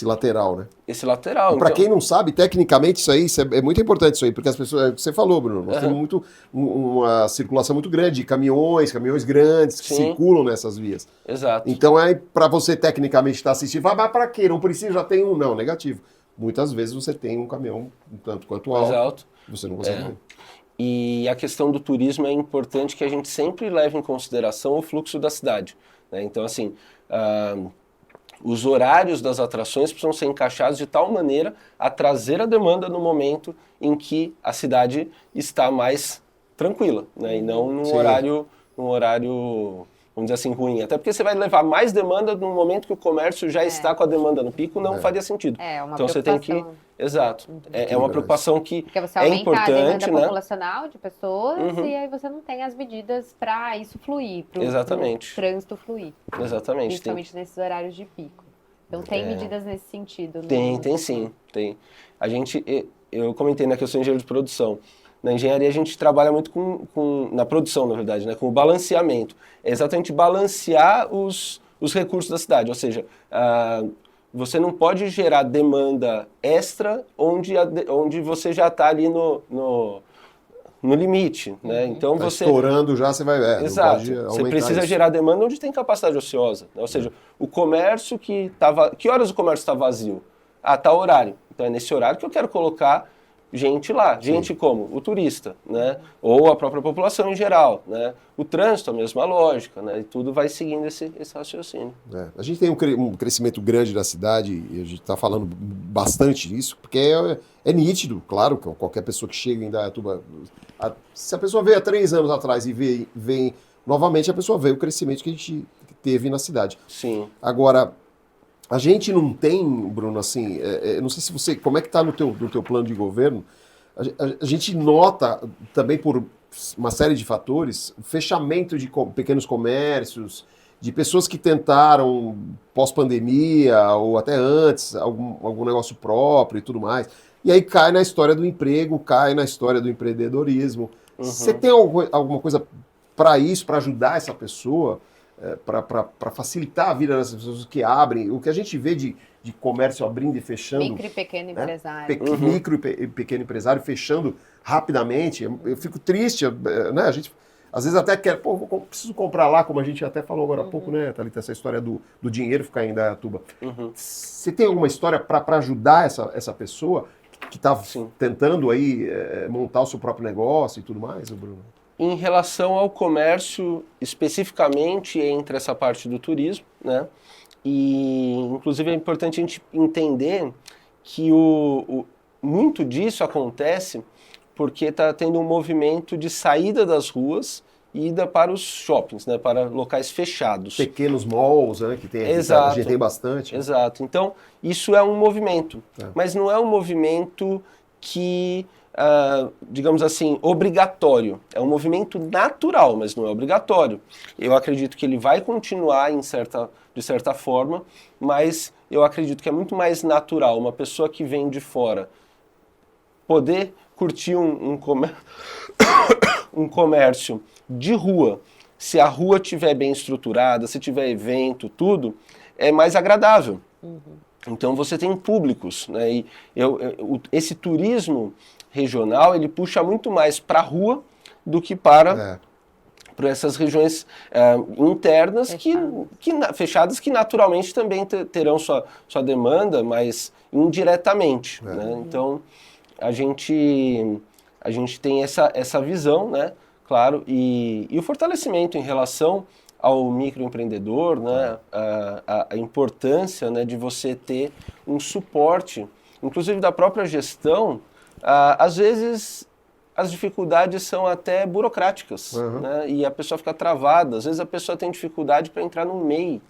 lateral, né? Esse lateral. Para quem não sabe, tecnicamente isso é muito importante isso aí, porque as pessoas, você falou, Bruno, nós temos uma circulação muito grande de caminhões grandes que circulam nessas vias. Exato. Então para você tecnicamente estar assistindo, vai para quê? Não precisa, já tem um, não, negativo. Muitas vezes você tem um caminhão um tanto quanto alto, você não consegue ir. E a questão do turismo é importante que a gente sempre leve em consideração o fluxo da cidade, né? Então, assim, os horários das atrações precisam ser encaixados de tal maneira a trazer a demanda no momento em que a cidade está mais tranquila, né? E não num horário, vamos dizer assim, ruim. Até porque você vai levar mais demanda no momento que o comércio já está com a demanda no pico, não faria sentido. Uma então você tem que... Exato. É uma preocupação que porque você é importante, a demanda né? populacional de pessoas e aí você não tem as medidas para isso fluir, para o trânsito fluir. Exatamente. Principalmente nesses horários de pico. Então tem medidas nesse sentido. Tem sim. Tem. Eu comentei, né, que eu sou engenheiro de produção. Na engenharia a gente trabalha muito na produção, na verdade, né, com o balanceamento. É exatamente balancear os recursos da cidade, ou seja, você não pode gerar demanda extra onde você já está ali no limite, né? Então você estourando já, você vai exato. Você precisa gerar demanda onde tem capacidade ociosa, né? Ou seja, o comércio que horas o comércio está vazio? Tá horário. Então é nesse horário que eu quero colocar gente lá. Gente como? O turista, né? Ou a própria população em geral, né? O trânsito, a mesma lógica, né? E tudo vai seguindo esse raciocínio. A gente tem um crescimento grande da cidade, e a gente está falando bastante disso, porque é nítido, claro, que qualquer pessoa que chega em Indaiatuba, se a pessoa veio há 3 anos atrás e vem novamente, a pessoa vê o crescimento que a gente teve na cidade. Sim. Agora, a gente não tem, Bruno, assim, não sei se como é que está no teu plano de governo, a gente nota também por uma série de fatores, o fechamento de pequenos comércios, de pessoas que tentaram pós-pandemia ou até antes, algum negócio próprio e tudo mais. E aí cai na história do emprego, cai na história do empreendedorismo. Você tem alguma coisa para isso, para ajudar essa pessoa, para facilitar a vida dessas pessoas que abrem? O que a gente vê de comércio abrindo e fechando. Micro e pequeno empresário. Micro e pequeno empresário fechando rapidamente. Eu fico triste, né? A gente às vezes até quer, preciso comprar lá, como a gente até falou agora há pouco, né, Thalita, essa história do dinheiro ficar em Indaiatuba. Você tem alguma história para ajudar essa pessoa que está tentando aí montar o seu próprio negócio e tudo mais, Bruno? Em relação ao comércio, especificamente entre essa parte do turismo, né? E, inclusive, é importante a gente entender que muito disso acontece porque está tendo um movimento de saída das ruas e ida para os shoppings, né? Para locais fechados. Pequenos malls, né? Que tem, Exato. A gente tem bastante. Exato. Então, isso é um movimento, mas não é um movimento que... digamos assim, obrigatório. É um movimento natural, mas não é obrigatório. Eu acredito que ele vai continuar de certa forma, mas eu acredito que é muito mais natural uma pessoa que vem de fora poder curtir um comércio de rua. Se a rua estiver bem estruturada, se tiver evento, tudo, é mais agradável. Então você tem públicos, né? E esse turismo regional, ele puxa muito mais para a rua do que para essas regiões internas fechadas que naturalmente também terão sua demanda, mas indiretamente. Né? Então a gente tem essa visão, né? Claro, e o fortalecimento em relação ao microempreendedor, né? A importância, né, de você ter um suporte, inclusive da própria gestão. Às vezes as dificuldades são até burocráticas, né? E a pessoa fica travada. Às vezes a pessoa tem dificuldade para entrar no MEI.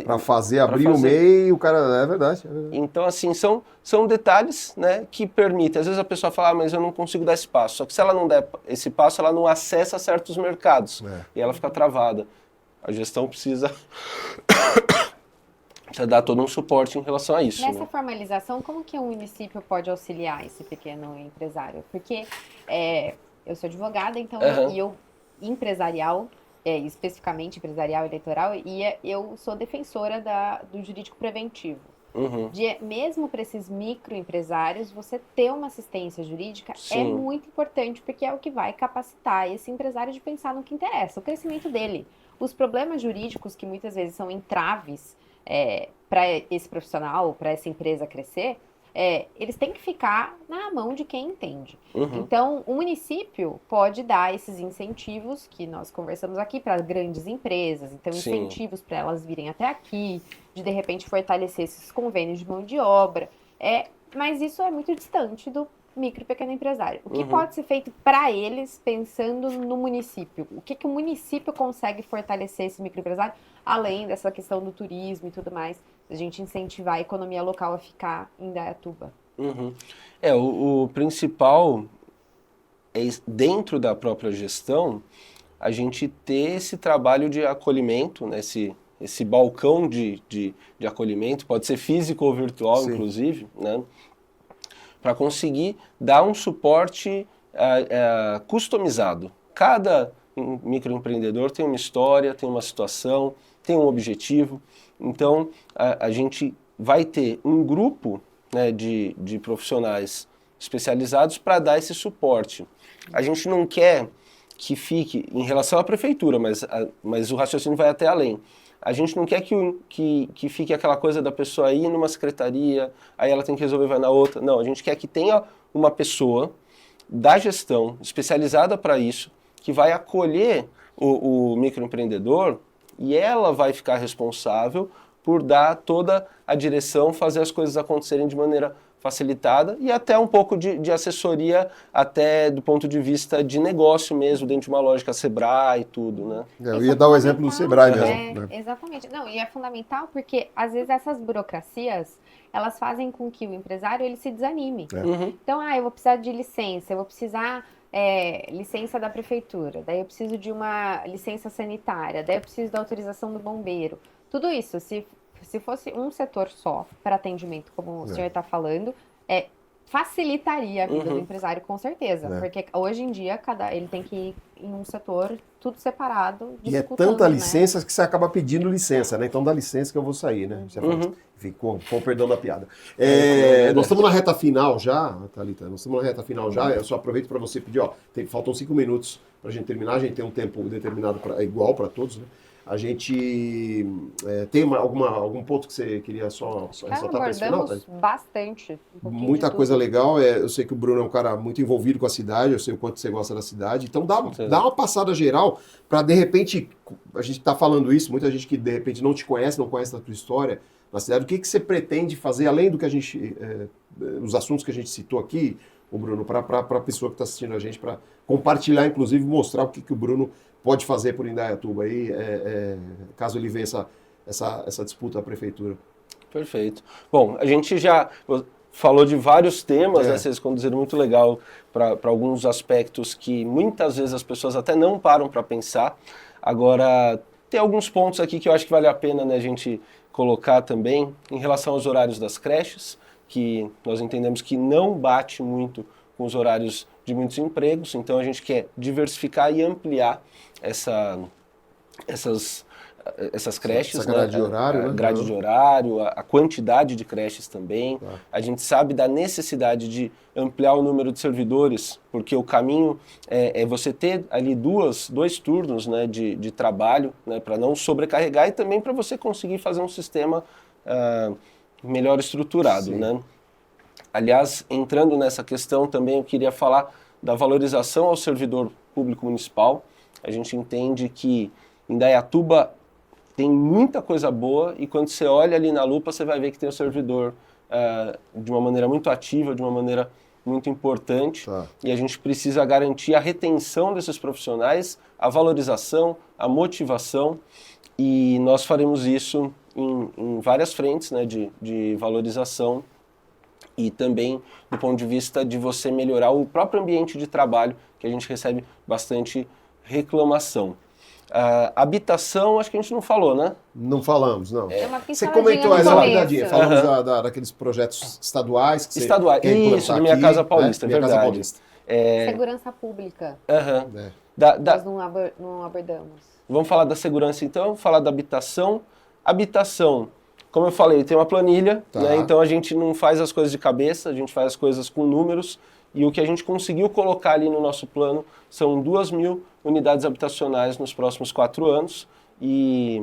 Para abrir o MEI, o cara... É verdade. Então, assim, são detalhes, né, que permitem. Às vezes a pessoa fala, mas eu não consigo dar esse passo. Só que se ela não der esse passo, ela não acessa certos mercados. E ela fica travada. A gestão precisa dar todo um suporte em relação a isso. Nessa formalização, como que o município pode auxiliar esse pequeno empresário? Porque eu sou advogada, então e eu empresarial, especificamente empresarial eleitoral, e eu sou defensora do jurídico preventivo. Mesmo para esses microempresários, você ter uma assistência jurídica é muito importante, porque é o que vai capacitar esse empresário de pensar no que interessa, o crescimento dele. Os problemas jurídicos que muitas vezes são entraves para esse profissional, para essa empresa crescer, eles têm que ficar na mão de quem entende. Então, o município pode dar esses incentivos que nós conversamos aqui para grandes empresas, então incentivos para elas virem até aqui, de repente fortalecer esses convênios de mão de obra, mas isso é muito distante do micro e pequeno empresário. O que pode ser feito para eles, pensando no município? O que o município consegue fortalecer esse microempresário, além dessa questão do turismo e tudo mais, a gente incentivar a economia local a ficar em Indaiatuba? O principal é, dentro da própria gestão, a gente ter esse trabalho de acolhimento, né, esse balcão de acolhimento, pode ser físico ou virtual, inclusive, né, para conseguir dar um suporte customizado. Cada microempreendedor tem uma história, tem uma situação, tem um objetivo. Então, a gente vai ter um grupo, né, de profissionais especializados para dar esse suporte. A gente não quer que fique, em relação à prefeitura, mas o raciocínio vai até além. A gente não quer que fique aquela coisa da pessoa ir numa secretaria, aí ela tem que resolver, vai na outra. Não, a gente quer que tenha uma pessoa da gestão especializada para isso, que vai acolher o microempreendedor e ela vai ficar responsável por dar toda a direção, fazer as coisas acontecerem de maneira facilitada e até um pouco de assessoria, até do ponto de vista de negócio mesmo, dentro de uma lógica Sebrae e tudo, né? Eu ia dar o exemplo do Sebrae mesmo. Né? Exatamente. Não, e é fundamental porque, às vezes, essas burocracias, elas fazem com que o empresário ele se desanime. Então, eu vou precisar de licença, eu vou precisar licença da prefeitura, daí eu preciso de uma licença sanitária, daí eu preciso da autorização do bombeiro. Tudo isso, se fosse um setor só para atendimento, como o senhor está falando, facilitaria a vida do empresário, com certeza. Porque hoje em dia, ele tem que ir em um setor, tudo separado, e é tanta licença que você acaba pedindo licença, né? Então dá licença que eu vou sair, né? Você fala, ficou com perdão da piada. Nós estamos na reta final já, Thalita, eu só aproveito para você pedir, faltam 5 minutos para a gente terminar, a gente tem um tempo determinado igual para todos, né? A gente tem algum ponto que você queria só ressaltar para esse final? Bastante. Muita coisa legal. Eu sei que o Bruno é um cara muito envolvido com a cidade, eu sei o quanto você gosta da cidade. Então dá uma passada geral para, de repente, a gente está falando isso, muita gente que de repente não te conhece, não conhece a tua história na cidade. O que você pretende fazer, além do que a gente, os assuntos que a gente citou aqui, o Bruno, para a pessoa que está assistindo a gente, para compartilhar, inclusive, mostrar o que o Bruno pode fazer por Indaiatuba aí, caso ele vença essa disputa à prefeitura. Perfeito. Bom, a gente já falou de vários temas, né? Vocês conduziram muito legal para alguns aspectos que muitas vezes as pessoas até não param para pensar. Agora, tem alguns pontos aqui que eu acho que vale a pena, né, a gente colocar também em relação aos horários das creches, que nós entendemos que não bate muito com os horários de muitos empregos, então a gente quer diversificar e ampliar essas creches, essa grade de horário, a grade de horário, a quantidade de creches também. Tá. A gente sabe da necessidade de ampliar o número de servidores, porque o caminho é você ter ali dois turnos, né, de trabalho, né, para não sobrecarregar e também para você conseguir fazer um sistema melhor estruturado, né? Aliás, entrando nessa questão também, eu queria falar da valorização ao servidor público municipal. A gente entende que Indaiatuba tem muita coisa boa e quando você olha ali na lupa, você vai ver que tem o servidor de uma maneira muito ativa, de uma maneira muito importante. Tá. E a gente precisa garantir a retenção desses profissionais, a valorização, a motivação, e nós faremos isso em várias frentes, né, de valorização e também do ponto de vista de você melhorar o próprio ambiente de trabalho, que a gente recebe bastante reclamação. Habitação, acho que a gente não falou, né? Não falamos, não. Você comentou essa rapidinha, falamos daqueles projetos estaduais que estaduais, você quer isso, do Minha Casa Paulista, Minha verdade. Casa Paulista. Segurança pública. Nós não abordamos. Vamos falar da segurança então, falar da habitação. Habitação, como eu falei, tem uma planilha, né? Então a gente não faz as coisas de cabeça, a gente faz as coisas com números, e o que a gente conseguiu colocar ali no nosso plano são 2.000 unidades habitacionais nos próximos 4 anos, e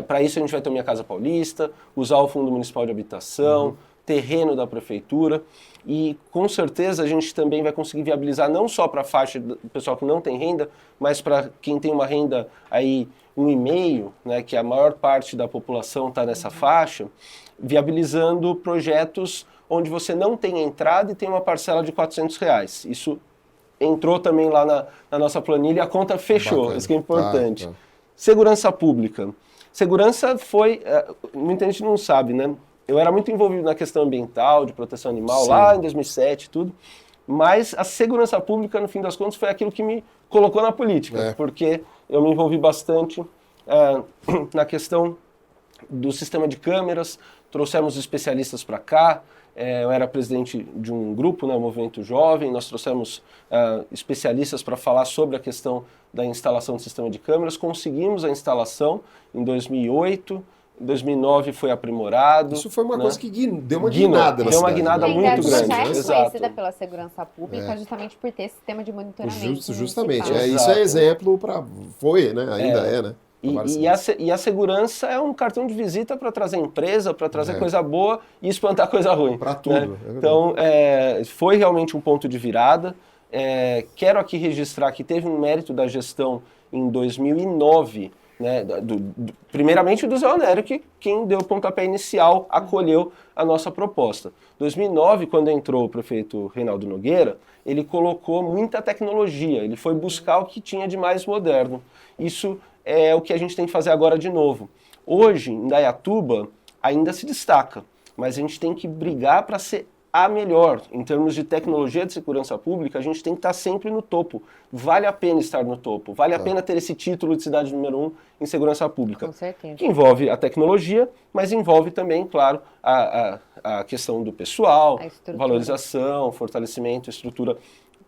para isso a gente vai ter Minha Casa Paulista, usar o Fundo Municipal de Habitação, terreno da prefeitura, e com certeza a gente também vai conseguir viabilizar não só para a faixa do pessoal que não tem renda, mas para quem tem uma renda aí 1,5, né, que a maior parte da população está nessa faixa, viabilizando projetos onde você não tem entrada e tem uma parcela de R$400. Isso entrou também lá na nossa planilha e a conta fechou, Bacana. Isso que é importante. Tá. Segurança pública. Segurança foi, muita gente não sabe, né? Eu era muito envolvido na questão ambiental, de proteção animal, lá em 2007 e tudo, mas a segurança pública, no fim das contas, foi aquilo que me colocou na política, porque eu me envolvi bastante na questão do sistema de câmeras, trouxemos especialistas para cá, eu era presidente de um grupo, né, o Movimento Jovem, nós trouxemos especialistas para falar sobre a questão da instalação do sistema de câmeras, conseguimos a instalação em 2008, em 2009 foi aprimorado. Isso foi uma coisa que deu uma guinada na cidade. Deu uma guinada muito grande. É conhecida pela segurança pública justamente por ter sistema de monitoramento. Justamente. Isso é exemplo para... Foi, né? Ainda é, né? E a segurança é um cartão de visita para trazer empresa, para trazer coisa boa e espantar coisa ruim. Para tudo. Né? Então, foi realmente um ponto de virada. Quero aqui registrar que teve um mérito da gestão em 2009, né, primeiramente do Zé Onério, que quem deu o pontapé inicial, acolheu a nossa proposta. 2009, quando entrou o prefeito Reinaldo Nogueira, ele colocou muita tecnologia, ele foi buscar o que tinha de mais moderno. Isso é o que a gente tem que fazer agora de novo. Hoje, Indaiatuba ainda se destaca, mas a gente tem que brigar para ser a melhor. Em termos de tecnologia de segurança pública, a gente tem que estar sempre no topo. Vale a pena estar no topo. Vale a pena ter esse título de cidade número 1 em segurança pública. Com certeza. Que envolve a tecnologia, mas envolve também, claro, a questão do pessoal, valorização, fortalecimento, estrutura,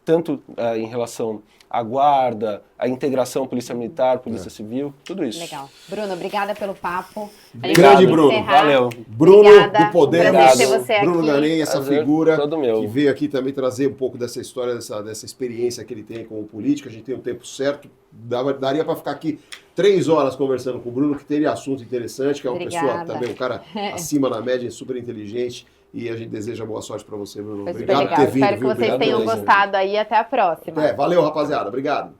tanto em relação à guarda, a integração polícia militar, polícia civil, tudo isso. Legal. Bruno, obrigada pelo papo. Grande Bruno. Valeu. Bruno Obrigada. do Poder, Prazer ter você Bruno aqui. Ganem, essa Prazer figura todo meu. que veio aqui também trazer um pouco dessa história, dessa experiência que ele tem como político. A gente tem um tempo certo, daria para ficar aqui 3 horas conversando com o Bruno, que teria assunto interessante, que é uma pessoa também, um cara acima da média, super inteligente. E a gente deseja boa sorte para você, Bruno. Foi super Obrigado por legal. ter vindo. Espero que vocês tenham gostado aí. Até a próxima. Valeu, rapaziada. Obrigado.